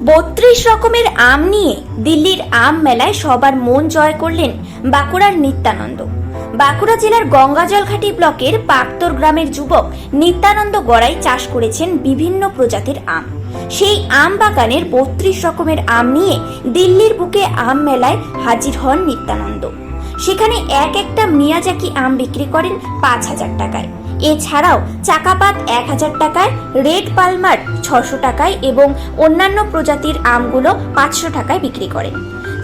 32 রকমের আম নিয়ে দিল্লির আম মেলায় সবার মন জয় করলেন বাঁকুড়ার নিত্যানন্দ। বাঁকুড়া জেলার গঙ্গাজলঘাটি ব্লকের পাকতর গ্রামের যুবক নিত্যানন্দ গড়াই চাষ করেছেন বিভিন্ন প্রজাতির আম। সেই আম বাগানের 32 রকমের আম নিয়ে দিল্লির বুকে আম মেলায় হাজির হন নিত্যানন্দ। সেখানে এক একটা মিয়াজাকি আম বিক্রি করেন 5,000 টাকায়। এছাড়াও চাকাপাত 1,000 টাকায়, রেড পালমার 600 টাকায় এবং অন্যান্য প্রজাতির আমগুলো 500 টাকায় বিক্রি করেন।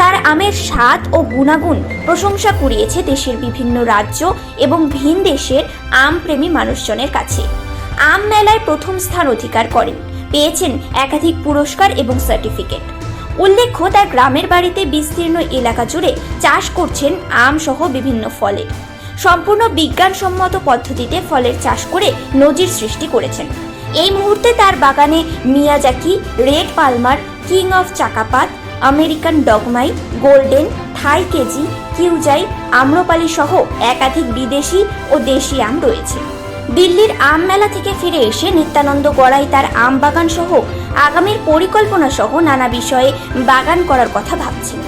তার আমের স্বাদ ও গুণাগুণ প্রশংসা কুড়িয়েছে দেশের বিভিন্ন রাজ্য এবং ভিন দেশের আমপ্রেমী মানুষজনের কাছে। আম মেলায় প্রথম স্থান অধিকার করেন, পেয়েছেন একাধিক পুরস্কার এবং সার্টিফিকেট। উল্লেখ্য, তার গ্রামের বাড়িতে বিস্তীর্ণ এলাকা জুড়ে চাষ করছেন আম সহ বিভিন্ন ফলের। সম্পূর্ণ বিজ্ঞানসম্মত পদ্ধতিতে ফলের চাষ করে নজির সৃষ্টি করেছেন। এই মুহূর্তে তার বাগানে Miyazaki, red palmer, king of Chakapat, American Dokmai, golden, Thai KG, কিউজাই, আম্রপালি সহ একাধিক বিদেশি ও দেশি আম রয়েছে। দিল্লির আম মেলা থেকে ফিরে এসে নিত্যানন্দ গড়াই তার আম বাগান সহ আগামীর পরিকল্পনা সহ নানা বিষয়ে বাগান করার কথা ভাবছেন।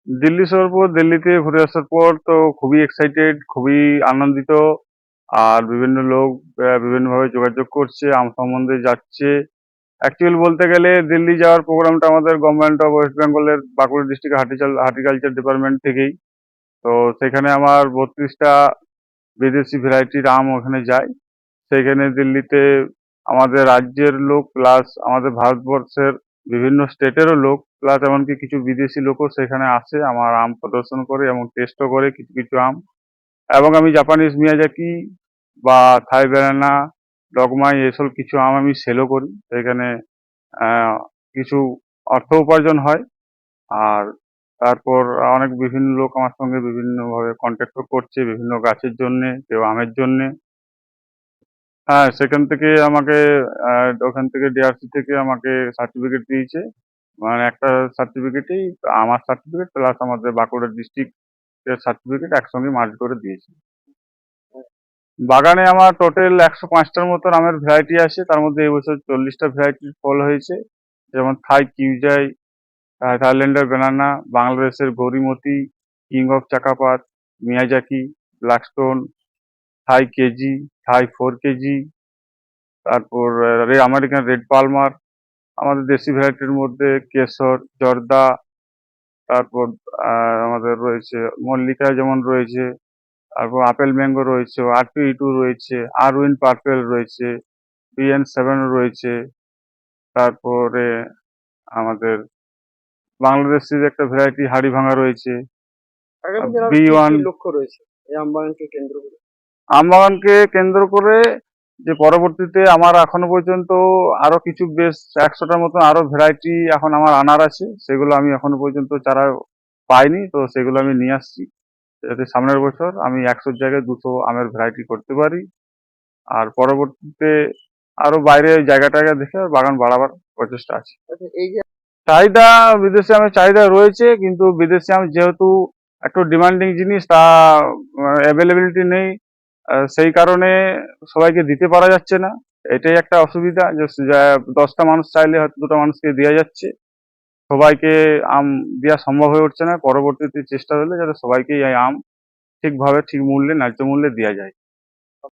দিল্লি শহর পর দিল্লিতে ঘুরে আসার পর তো খুবই এক্সাইটেড, খুবই আনন্দিত। আর বিভিন্ন লোক বিভিন্নভাবে যোগাযোগ করছে, আম সম্বন্ধে যাচ্ছে। অ্যাকচুয়ালি বলতে গেলে দিল্লি যাওয়ার প্রোগ্রামটা আমাদের গভর্নমেন্ট অফ ওয়েস্ট বেঙ্গলের বাঁকুড়া ডিস্ট্রিক্ট হার্টিকালচার ডিপার্টমেন্ট থেকেই। তো সেখানে আমার 32টা বিদেশি ভ্যারাইটির আম ওখানে যায়। সেখানে দিল্লিতে আমাদের রাজ্যের লোক প্লাস আমাদের ভারতবর্ষের বিভিন্ন স্টেটেরও লোক প্লাস এমনকি কিছু বিদেশি লোকও সেখানে আসে, আমার আম প্রদর্শন করে এবং টেস্টও করে কিছু কিছু আম। এবং আমি জাপানিজ মিয়াজাকি বা থাই ব্যানানা, ডগমাই এসব কিছু আম আমি সেলও করি। সেখানে কিছু অর্থ উপার্জন হয়। আর তারপর অনেক বিভিন্ন লোক আমার সঙ্গে বিভিন্নভাবে কন্ট্যাক্টও করছে বিভিন্ন গাছের জন্যে, কেউ আমের জন্যে। হ্যাঁ, সেখান থেকে আমাকে ওখান থেকে ডিআরসি থেকে আমাকে সার্টিফিকেট দিয়েছে। মানে একটা সার্টিফিকেটেই আমার সার্টিফিকেট প্লাস আমাদের বাঁকুড়া ডিস্ট্রিক্টের সার্টিফিকেট একসঙ্গে মার্জ করে দিয়েছে। বাগানে আমার টোটাল 105টার মতন আমের ভ্যারাইটি আছে। তার মধ্যে এবছর 40টা ভ্যারাইটির ফল হয়েছে, যেমন থাই কিউজাই, থাইল্যান্ডের ব্যানানা, বাংলাদেশের Gourimoti, king of Chakapat, Miyazaki, blackstone, Thai KG, Thai 4 KG, তারপর আমেরিকান রেড পালমার, আমাদের দেশি ভ্যারাইটির মধ্যে কেশর, জর্দা, তারপর আমাদের রয়েছে মল্লিকা যেমন রয়েছে, তারপর আপেল ম্যাঙ্গো রয়েছে, R2E2 রয়েছে, আরউইন পার্পেল রয়েছে, PN7 রয়েছে। তারপরে আমাদের বাংলাদেশের একটা ভ্যারাইটি হাড়ি ভাঙা রয়েছে। আগামী দিনে B1 কি লক্ষ্য রয়েছে এই আমবাগানকে কেন্দ্র করে? আমবাগানকে কেন্দ্র করে যে পরবর্তীতে আমার এখনো পর্যন্ত আরো কিছু বেশ 100টার মতন আরো ভ্যারাইটি এখন আমার আনার আছে। সেগুলো আমি এখনো পর্যন্ত চারা পাইনি, তো সেগুলো আমি নিয়ে আসছি যাতে সামনের বছর আমি 100 জায়গায় 200 আমের ভ্যারাইটি করতে পারি। আর পরবর্তীতে আরো বাইরে জায়গা টায়গা দেখে বাগান বাড়াবার প্রচেষ্টা আছে। আচ্ছা, এই যে চাহিদা বিদেশি আমের চাহিদা রয়েছে, কিন্তু বিদেশি আম যেহেতু একটু ডিমান্ডিং জিনিস, তা অ্যাভেলেবিলিটি নেই। সেই কারণে সবাইকে দিতে পারা যাচ্ছে না। এটাই একটা অসুবিধা যে 10টা মানুষ চাইলে হয়তো 2টা মানুষকে দেওয়া যাচ্ছে, সবাইকে আম দেওয়া সম্ভব হয়ে উঠছে না। পরবর্তীতে চেষ্টা হলে যাতে সবাইকে এই আম ঠিকভাবে ঠিক মূল্যে ন্যায্য মূল্যে দেওয়া যায়।